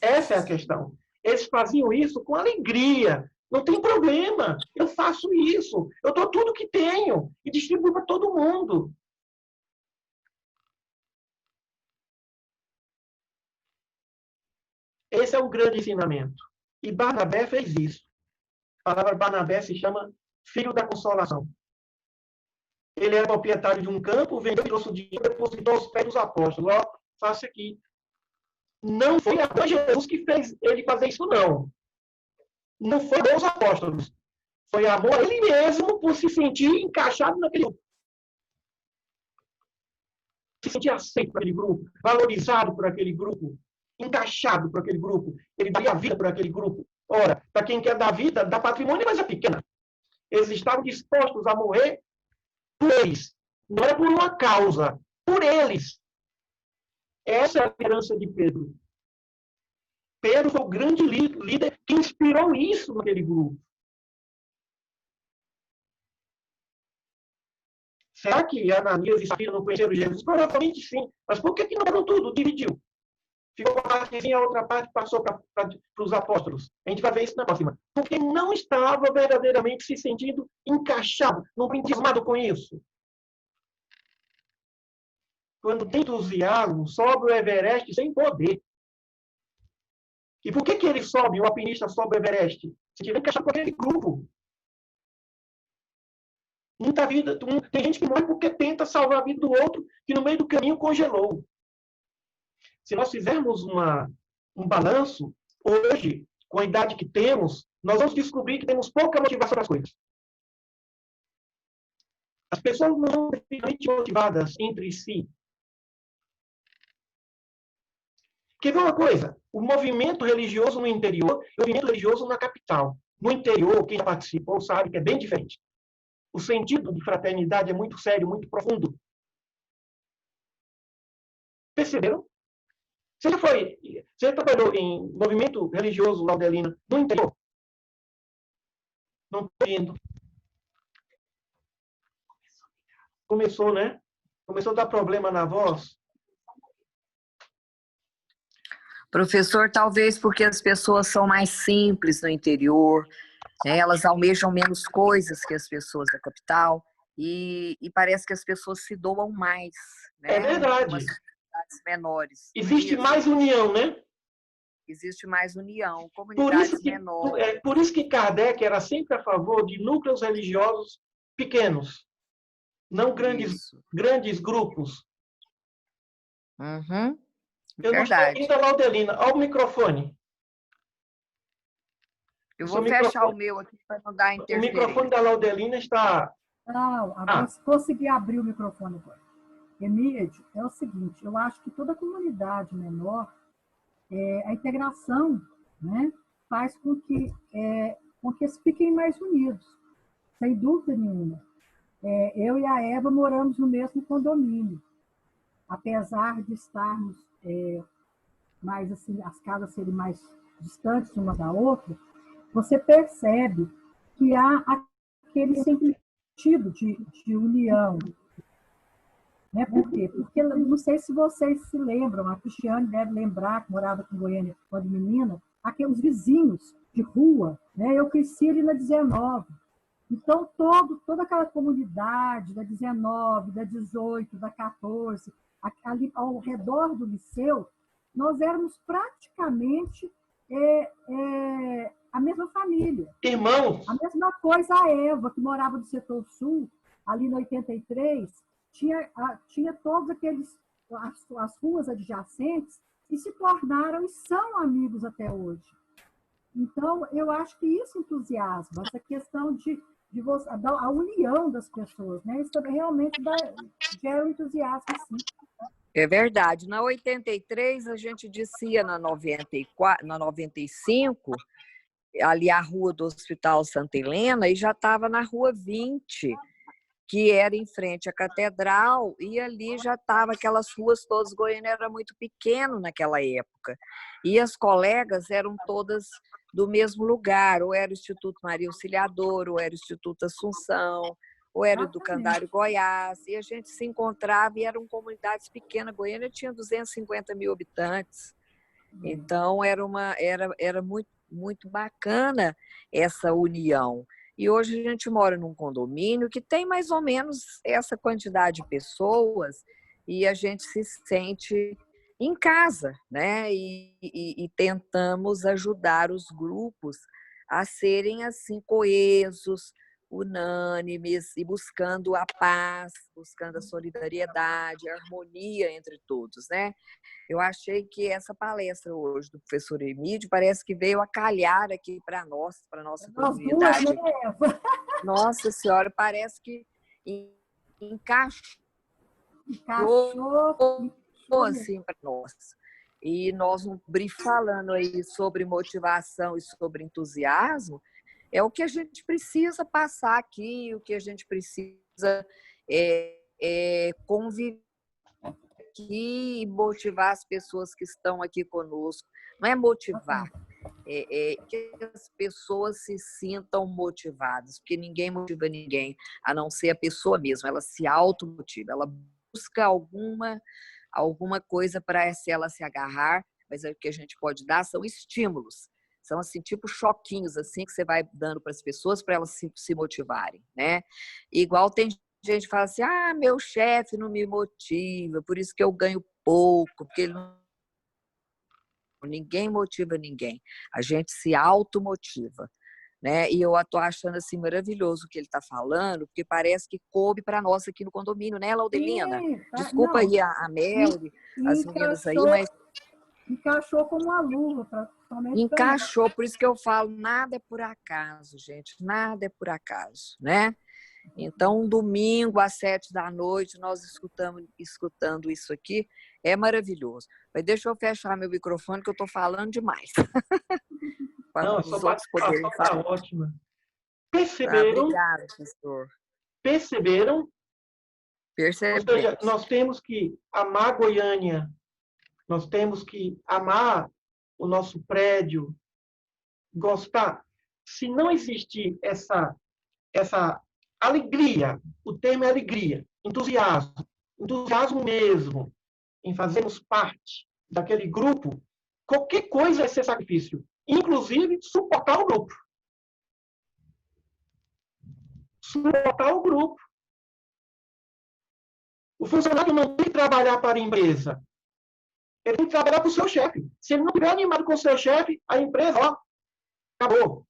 Essa é a questão. Eles faziam isso com alegria. Não tem problema. Eu faço isso. Eu dou tudo que tenho e distribuo para todo mundo. Esse é o grande ensinamento. E Barnabé fez isso. A palavra Barnabé se chama filho da consolação. Ele era proprietário de um campo, vendeu, trouxe o dinheiro, depositou aos pés dos apóstolos. Ó, faça aqui. Não foi a Jesus que fez ele fazer isso, não. Não foi os apóstolos. Foi amor a ele mesmo por se sentir encaixado naquele grupo. Se sentir aceito por aquele grupo, valorizado por aquele grupo, encaixado por aquele grupo. Ele daria a vida por aquele grupo. Ora, para quem quer dar vida, dá patrimônio, mas é pequena. Eles estavam dispostos a morrer por eles. Não era por uma causa, por eles. Essa é a herança de Pedro. Pedro foi o grande líder que inspirou isso naquele grupo. Será que Ananias e Safira não conheceram Jesus? Provavelmente sim. Mas por que não foram tudo? Dividiu. Ficou uma partezinha, a outra parte passou para os apóstolos. A gente vai ver isso na próxima. Porque não estava verdadeiramente se sentindo encaixado, não entusiasmado com isso. Quando tem entusiasmo, sobe o Everest sem poder. E por que ele sobe, o alpinista sobe o Everest? Se tiver encaixado com aquele grupo. Muita vida, tem gente que morre porque tenta salvar a vida do outro, que no meio do caminho congelou. Se nós fizermos um balanço, hoje, com a idade que temos, nós vamos descobrir que temos pouca motivação para as coisas. As pessoas não são definitivamente motivadas entre si. Quer ver uma coisa? O movimento religioso no interior e o movimento religioso na capital. No interior, quem já participou sabe que é bem diferente. O sentido de fraternidade é muito sério, muito profundo. Perceberam? Você trabalhou em movimento religioso laudelino no interior? Não estou indo. Começou, né? Começou a dar problema na voz. Professor, talvez porque as pessoas são mais simples no interior, né? Elas almejam menos coisas que as pessoas da capital e parece que as pessoas se doam mais, né? É verdade. Comunidades menores. Existe mais união, né? Existe mais união, comunidades menores. Por isso que Kardec era sempre a favor de núcleos religiosos pequenos, não grandes grupos. Uhum. Eu não estou ouvindo a Laudelina. Olha o microfone. Eu vou fechar o meu aqui para não dar interferência. O microfone da Laudelina está... Não, agora consegui abrir o microfone agora. Emílio, é o seguinte, eu acho que toda comunidade menor, a integração, né, faz com que eles fiquem mais unidos, sem dúvida nenhuma. Eu e a Eva moramos no mesmo condomínio. Apesar de estarmos mais assim, as casas serem mais distantes uma da outra, você percebe que há aquele sentido de união. Né? Por quê? Porque, não sei se vocês se lembram, a Cristiane deve lembrar, que morava em Goiânia quando menina, aqueles vizinhos de rua. Né? Eu cresci ali na 19. Então, toda aquela comunidade da 19, da 18, da 14, ali ao redor do liceu, nós éramos praticamente a mesma família. Irmãos. A mesma coisa a Eva, que morava no setor sul, ali no 83, tinha todos as ruas adjacentes e se tornaram e são amigos até hoje. Então, eu acho que isso entusiasma, essa questão a união das pessoas, né? Isso realmente gera um entusiasmo, sim. É verdade. Na 83, a gente descia na 94, na 95, ali a rua do Hospital Santa Helena, e já estava na rua 20, que era em frente à Catedral, e ali já estava aquelas ruas todas. Goiânia era muito pequeno naquela época. E as colegas eram todas do mesmo lugar, ou era o Instituto Maria Auxiliadora, ou era o Instituto Assunção, ou era o Educandário Goiás, e a gente se encontrava e eram comunidades pequenas. Goiânia tinha 250 mil habitantes, então era muito, muito bacana essa união. E hoje a gente mora num condomínio que tem mais ou menos essa quantidade de pessoas e a gente se sente em casa, né? E tentamos ajudar os grupos a serem assim coesos, unânimes e buscando a paz, buscando a solidariedade, a harmonia entre todos, né? Eu achei que essa palestra hoje do professor Emídio parece que veio a calhar aqui para nós, para a nossa comunidade. Nossa Senhora, parece que encaixou assim para nós. E nós, um brief falando aí sobre motivação e sobre entusiasmo, é o que a gente precisa passar aqui, o que a gente precisa conviver aqui e motivar as pessoas que estão aqui conosco. Não é motivar, que as pessoas se sintam motivadas, porque ninguém motiva ninguém, a não ser a pessoa mesma. Ela se automotiva, ela busca alguma coisa para ela se agarrar, mas o que a gente pode dar são estímulos. São assim, tipo choquinhos assim que você vai dando para as pessoas para elas se motivarem, né? Igual tem gente que fala assim: "Ah, meu chefe não me motiva, por isso que eu ganho pouco, porque ele não..." Ninguém motiva ninguém. A gente se automotiva, né? E eu estou achando assim maravilhoso o que ele está falando, porque parece que coube para nós aqui no condomínio, né, Laudelina? Desculpa aí a Melody, as meninas aí, mas encaixou como uma luva. Encaixou, por isso que eu falo, nada é por acaso, gente, nada é por acaso, né? Então, um domingo às 7 da noite, nós escutando isso aqui, é maravilhoso. Mas deixa eu fechar meu microfone, que eu estou falando demais. Não, a sua participação está ótima. Perceberam? Obrigada, professor. Perceberam? Percebemos. Ou seja, nós temos que amar Goiânia, nós temos que amar o nosso prédio, gostar. Se não existir essa alegria, o termo é alegria, entusiasmo mesmo, em fazermos parte daquele grupo, qualquer coisa vai ser sacrifício, inclusive suportar o grupo. Suportar o grupo. O funcionário não tem que trabalhar para a empresa. Ele tem que trabalhar para o seu chefe. Se ele não estiver animado com o seu chefe, a empresa, acabou.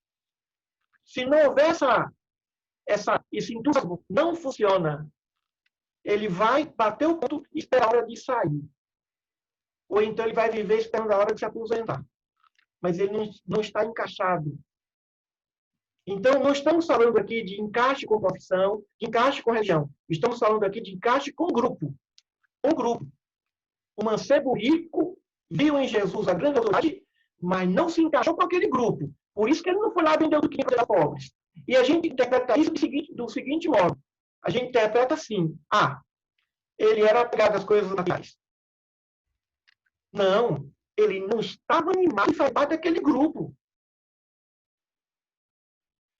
Se não houver esse entusiasmo, não funciona. Ele vai bater o ponto e esperar a hora de sair. Ou então ele vai viver esperando a hora de se aposentar. Mas ele não está encaixado. Então, não estamos falando aqui de encaixe com profissão, de encaixe com religião. Estamos falando aqui de encaixe com grupo. Um grupo. O mancebo rico viu em Jesus a grande autoridade, mas não se encaixou com aquele grupo. Por isso que ele não foi lá vender o que para pobres. E a gente interpreta isso do seguinte modo. a gente interpreta assim: ah, ele era apegado às coisas materiais. Não, ele não estava animado em fazer parte daquele grupo.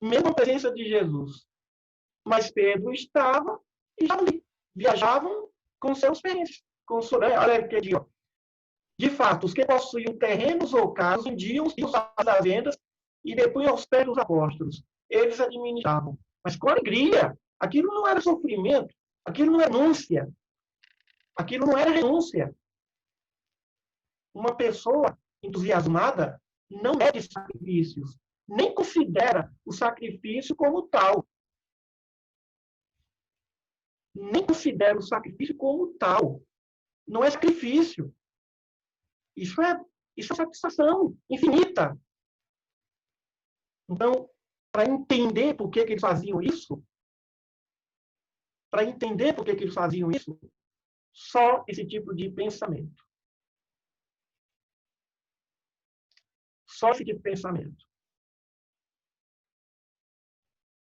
Mesmo a presença de Jesus. Mas Pedro estava ali. Viajavam com seus bens. Olha que dia. De fato, os que possuíam terrenos ou casas vendiam os das vendas e depois aos pés dos apóstolos. Eles administravam. Mas com alegria. Aquilo não era sofrimento. Aquilo não é renúncia. Aquilo não era renúncia. Uma pessoa entusiasmada não é de sacrifícios. Nem considera o sacrifício como tal. Nem considera o sacrifício como tal. Não é sacrifício. Isso é satisfação infinita. Então, para entender por que eles faziam isso, só esse tipo de pensamento. Só esse tipo de pensamento.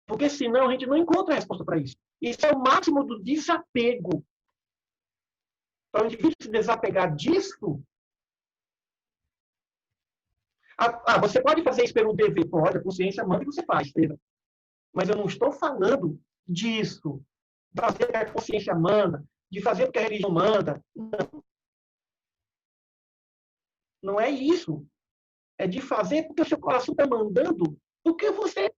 Porque senão a gente não encontra a resposta para isso. Isso é o máximo do desapego. Para o indivíduo se desapegar disso. Você pode fazer isso pelo dever? Pode, a consciência manda que você faz. Mas eu não estou falando disso. De fazer porque a consciência manda, de fazer porque a religião manda. Não. Não é isso. É de fazer porque o seu coração está mandando, porque você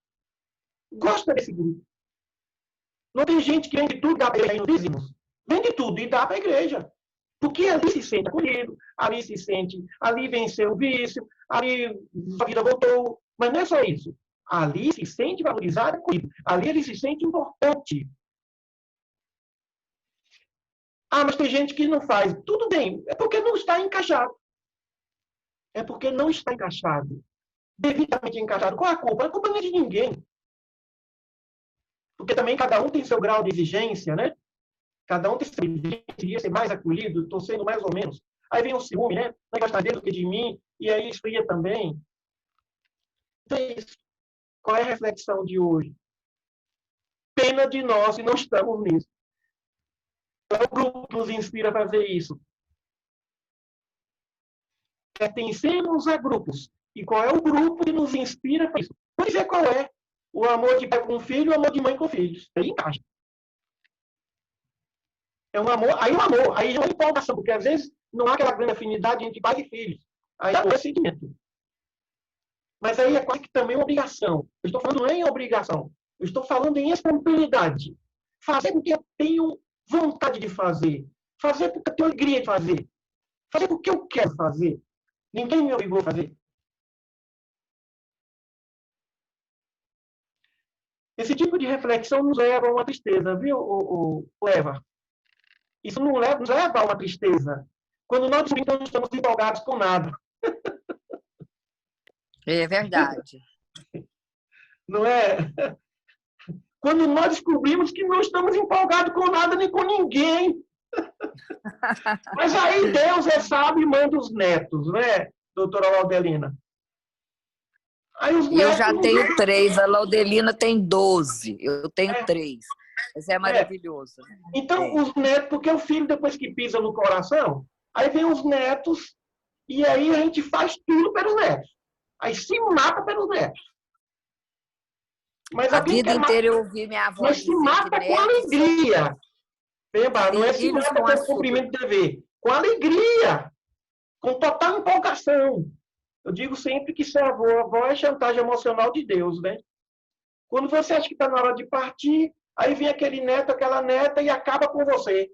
gosta desse grupo. Não tem gente que vende tudo, dá para a igreja, vende tudo e dá para a igreja. Porque ali se sente acolhido, ali venceu o vício, ali a vida voltou. Mas não é só isso. Ali se sente valorizado e acolhido. Ali ele se sente importante. Mas tem gente que não faz. Tudo bem, é porque não está encaixado. É porque não está encaixado. Devidamente encaixado. Qual a culpa? A culpa não é de ninguém. Porque também cada um tem seu grau de exigência, né? Cada um tem seu exigência, queria ser mais acolhido, estou sendo mais ou menos. Aí vem o ciúme, né? Não gosta dele do que de mim, e aí esfria também. Então é isso. Qual é a reflexão de hoje? Pena de nós se não estamos nisso. Qual é o grupo que nos inspira a fazer isso? Pertencemos a grupos. E qual é o grupo que nos inspira a fazer isso? Vou dizer qual é. O amor de pai com filho e o amor de mãe com filhos. Aí encaixa. É um amor, aí já é uma empolgação, porque às vezes não há aquela grande afinidade entre pai e filhos. Aí é sentimento. Mas aí é quase que também uma obrigação. Eu estou falando não é em obrigação. Eu estou falando em espontaneidade. Fazer porque eu tenho vontade de fazer. Fazer porque eu tenho alegria de fazer. Fazer porque eu quero fazer. Ninguém me obrigou a fazer. Esse tipo de reflexão nos leva a uma tristeza, viu, Eva? Isso nos leva a uma tristeza. Quando nós não estamos empolgados com nada. É verdade. Não é? Quando nós descobrimos que não estamos empolgados com nada nem com ninguém. Mas aí Deus é sábio e manda os netos, né, doutora Laudelina? Aí os netos, eu já tenho 3, a Laudelina tem 12. Eu tenho 3. Mas é maravilhoso. Então, os netos, porque o filho, depois que pisa no coração, aí vem os netos, e aí a gente faz tudo pelos netos. Aí se mata pelos netos. Mas a vida inteira eu ouvi minha avó dizer se mata com alegria. Bemba, não é se mata pelo cumprimento de dever. Com alegria. Com total empolgação. Eu digo sempre que ser avó é chantagem emocional de Deus, né? Quando você acha que está na hora de partir, aí vem aquele neto, aquela neta e acaba com você.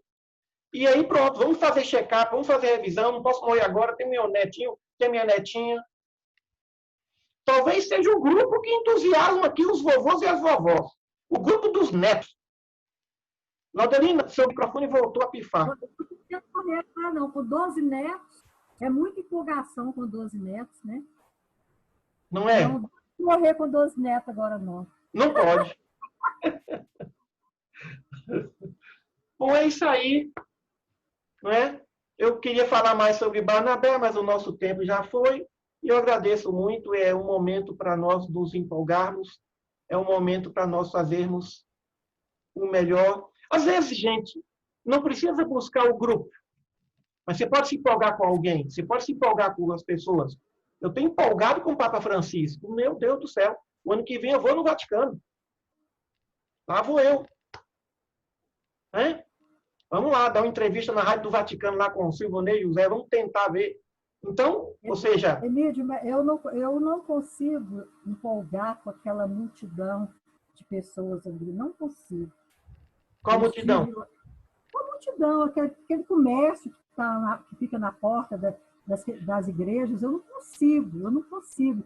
E aí pronto, vamos fazer check-up, vamos fazer revisão, não posso morrer agora, tem meu netinho, tem minha netinha. Talvez seja o grupo que entusiasma aqui os vovôs e as vovós. O grupo dos netos. Laudelina, seu microfone voltou a pifar. Não, com 12 netos, é muita empolgação com 12 netos, né? Não é? Não vou morrer com 12 netos agora, não. Não pode. Bom, é isso aí. Não é? Eu queria falar mais sobre Barnabé, mas o nosso tempo já foi. E eu agradeço muito. É um momento para nós nos empolgarmos. É um momento para nós fazermos o melhor. Às vezes, gente, não precisa buscar o grupo, mas você pode se empolgar com alguém, você pode se empolgar com as pessoas. Eu estou empolgado com o Papa Francisco. Meu Deus do céu, o ano que vem eu vou no Vaticano. Lá vou eu. Né? Vamos lá, dar uma entrevista na Rádio do Vaticano lá com o Silvonei e José, vamos tentar ver. Então, ou seja... Emílio, eu não consigo empolgar com aquela multidão de pessoas ali, não consigo. Qual multidão? Qual multidão? Aquele comércio que fica na porta das igrejas, eu não consigo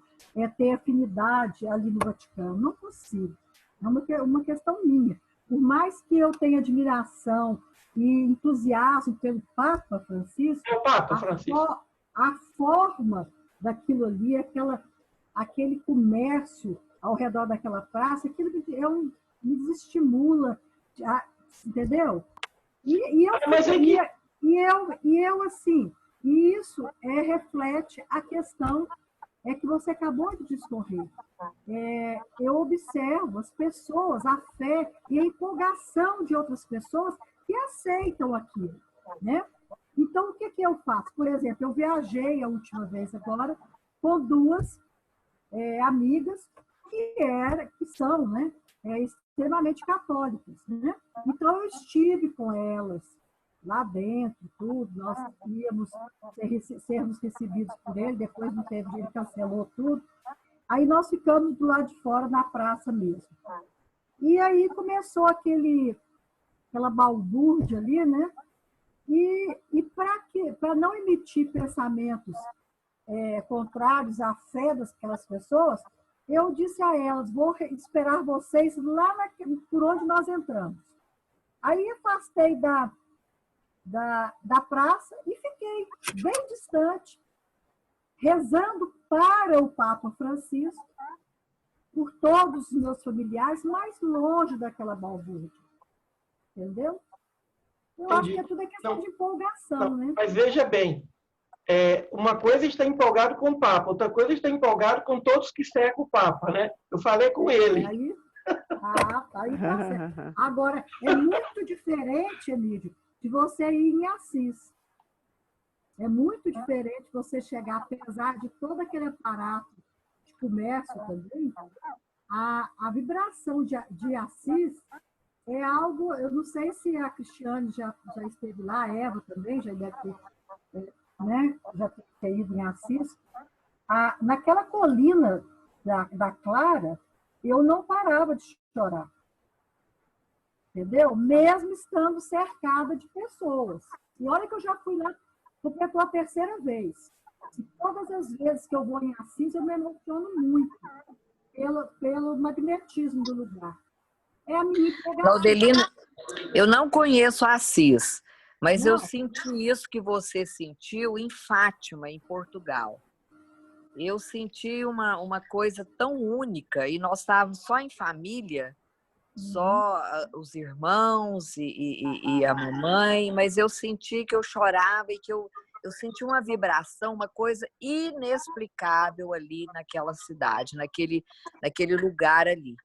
ter afinidade ali no Vaticano, não consigo. É uma questão minha. Por mais que eu tenha admiração e entusiasmo pelo Papa Francisco, É o Papa Francisco. A forma daquilo ali, aquele comércio ao redor daquela praça, aquilo me desestimula, entendeu? Assim, isso reflete a questão que você acabou de discorrer. Eu observo as pessoas, a fé e a empolgação de outras pessoas que aceitam aquilo, né? Então, o que eu faço? Por exemplo, eu viajei a última vez agora com duas amigas que são, né, extremamente católicas, né? Então, eu estive com elas lá dentro, tudo, nós íamos sermos recebidos por ele, depois não teve, ele cancelou tudo. Aí nós ficamos do lado de fora, na praça mesmo. E aí começou aquela balbúrdia ali, né? E para não emitir pensamentos contrários à fé daquelas pessoas, eu disse a elas, vou esperar vocês lá por onde nós entramos. Aí afastei da praça e fiquei bem distante, rezando para o Papa Francisco, por todos os meus familiares, mais longe daquela balbúrdia. Entendeu? Eu acho que tudo é questão de empolgação, né? Mas veja bem, uma coisa é estar empolgado com o Papa, outra coisa é estar empolgado com todos que cercam o Papa, né? Eu falei com ele. Aí tá certo. Agora, é muito diferente, Emílio, de você ir em Assis. É muito diferente você chegar, apesar de todo aquele aparato de comércio também, a vibração de Assis é algo, eu não sei se a Cristiane já esteve lá, a Eva também já deve ter, né, já ter ido em Assis. Naquela colina da Clara, eu não parava de chorar. Entendeu? Mesmo estando cercada de pessoas. E olha que eu já fui lá, porque é a terceira vez. E todas as vezes que eu vou em Assis, eu me emociono muito pelo magnetismo do lugar. É a minha empolgação. Claudelina, eu não conheço Assis, mas eu senti isso que você sentiu em Fátima, em Portugal. Eu senti uma coisa tão única, e nós estávamos só em família, só os irmãos e a mamãe, mas eu senti que eu chorava e que eu senti uma vibração, uma coisa inexplicável ali naquela cidade, naquele lugar ali.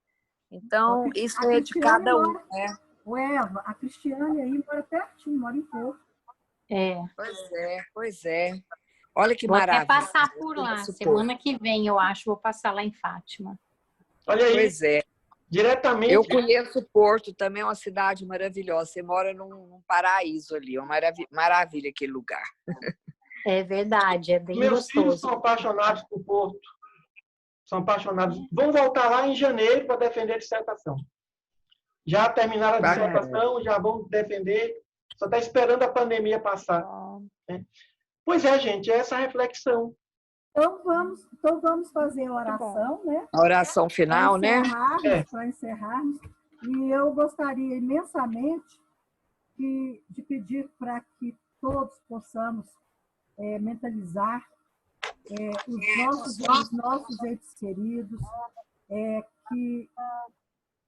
Então, isso é de cada um, né? Eva, a Cristiane aí mora pertinho, mora em Porto. Pois é. Olha que maravilha. Vou até passar por lá. Semana que vem, eu acho, vou passar lá em Fátima. Olha aí. Pois é. Diretamente. Eu conheço Porto, também é uma cidade maravilhosa. Você mora num paraíso ali, uma maravilha aquele lugar. É verdade, é bem Meus gostoso. filhos são apaixonados por Porto. São apaixonados. Vão voltar lá em janeiro para defender a dissertação. Já terminaram a dissertação, já vão defender. Só está esperando a pandemia passar. Né? Pois é, gente, é essa reflexão. Então vamos fazer a oração, né? A oração final, né? Para encerrarmos. E eu gostaria imensamente de pedir para que todos possamos mentalizar os nossos entes queridos que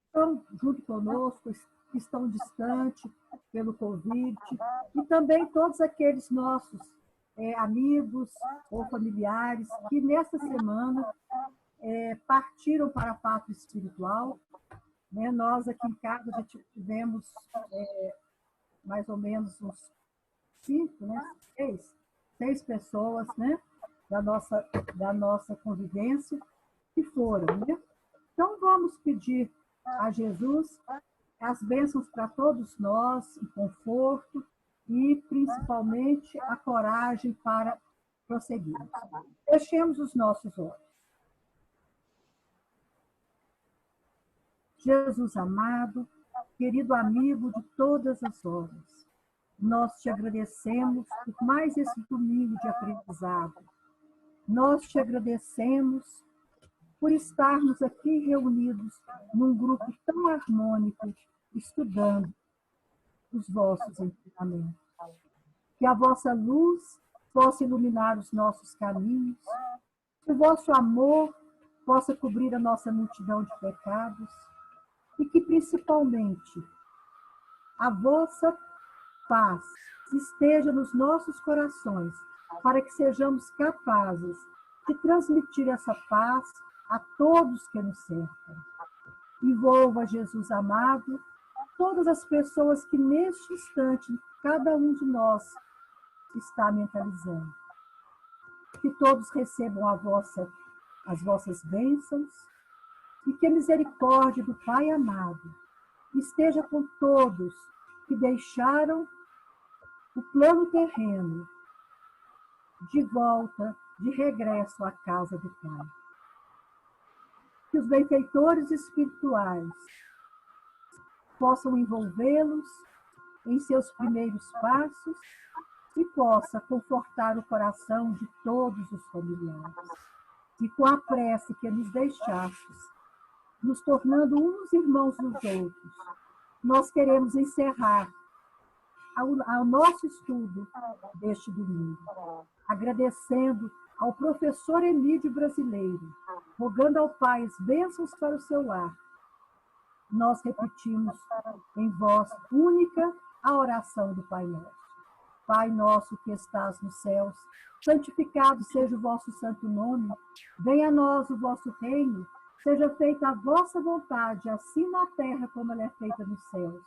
estão junto conosco, que estão distantes pelo Covid, e também todos aqueles nossos amigos ou familiares que nessa semana partiram para a pátria espiritual, né? Nós aqui em casa já tivemos mais ou menos uns 5, né? Seis pessoas, né? Da nossa convivência que foram, né? Então, vamos pedir a Jesus as bênçãos para todos nós, o conforto e, principalmente, a coragem para prosseguir. Fechemos os nossos olhos. Jesus amado, querido amigo de todas as horas, nós te agradecemos por mais esse domingo de aprendizado. Nós te agradecemos por estarmos aqui reunidos num grupo tão harmônico, estudando os vossos ensinamentos. Que a vossa luz possa iluminar os nossos caminhos, que o vosso amor possa cobrir a nossa multidão de pecados e que, principalmente, a vossa paz esteja nos nossos corações, para que sejamos capazes de transmitir essa paz a todos que nos cercam. Envolva, Jesus amado, todas as pessoas que neste instante, cada um de nós está mentalizando. Que todos recebam as vossas bênçãos e que a misericórdia do Pai amado esteja com todos que deixaram o plano terreno de volta, de regresso à casa do Pai. Que os benfeitores espirituais possam envolvê-los em seus primeiros passos e possa confortar o coração de todos os familiares. E com a prece que nos deixastes, nos tornando uns irmãos dos outros, nós queremos encerrar o nosso estudo deste domingo, agradecendo ao professor Emídio Brasileiro, rogando ao Pai as bênçãos para o seu lar. Nós repetimos em voz única a oração do Pai Nosso. Pai nosso que estás nos céus, santificado seja o vosso santo nome, venha a nós o vosso reino, seja feita a vossa vontade, assim na terra como ela é feita nos céus.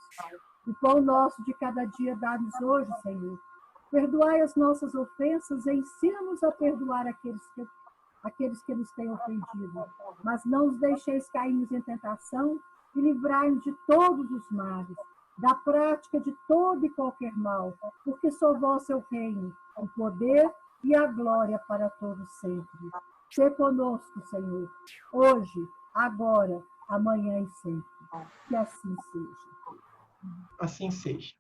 O pão nosso de cada dia dá-nos hoje, Senhor. Perdoai as nossas ofensas e ensina-nos a perdoar aqueles que nos têm ofendido. Mas não os deixeis cairmos em tentação e livrai-nos de todos os males, da prática de todo e qualquer mal, porque só vosso é o reino, o poder e a glória para todos sempre. Sê conosco, Senhor, hoje, agora, amanhã e sempre. Que assim seja. Assim seja.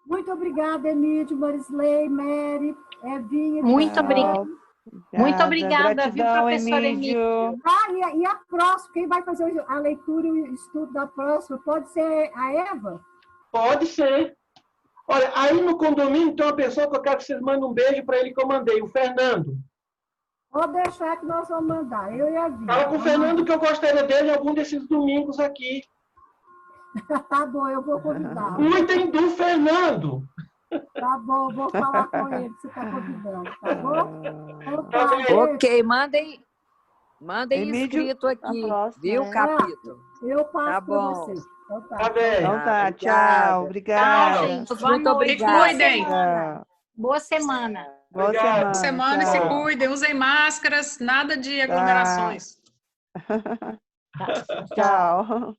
Muito obrigada, Emílio, Marisley, Mary, Evinha. Muito obrigada. Muito obrigada, Gratidão, viu, professor Emílio? E a próxima, quem vai fazer a leitura e o estudo da próxima, pode ser a Eva? Pode ser. Olha, aí no condomínio tem uma pessoa que eu quero que vocês mandem um beijo para ele que eu mandei, o Fernando. Pode deixar que nós vamos mandar, eu e a Evinha. Fala com o Fernando que eu gostaria dele algum desses domingos aqui. Tá bom, eu vou convidar. Cuidem do Fernando. Tá bom, vou falar com ele que você está convidando, tá bom? Então, tá, Ok, mandem Emílio, escrito aqui, próxima, viu, né? capítulo. eu passo Tá para bom. você. Então tá. Tá bem. Então tá, Obrigada. tchau, obrigada. Tchau, gente. Boa Muito noite. obrigada. Cuidem. Tchau. Boa semana. Boa Obrigado. Semana e se tchau. cuidem, usem máscaras, nada de aglomerações. Tchau.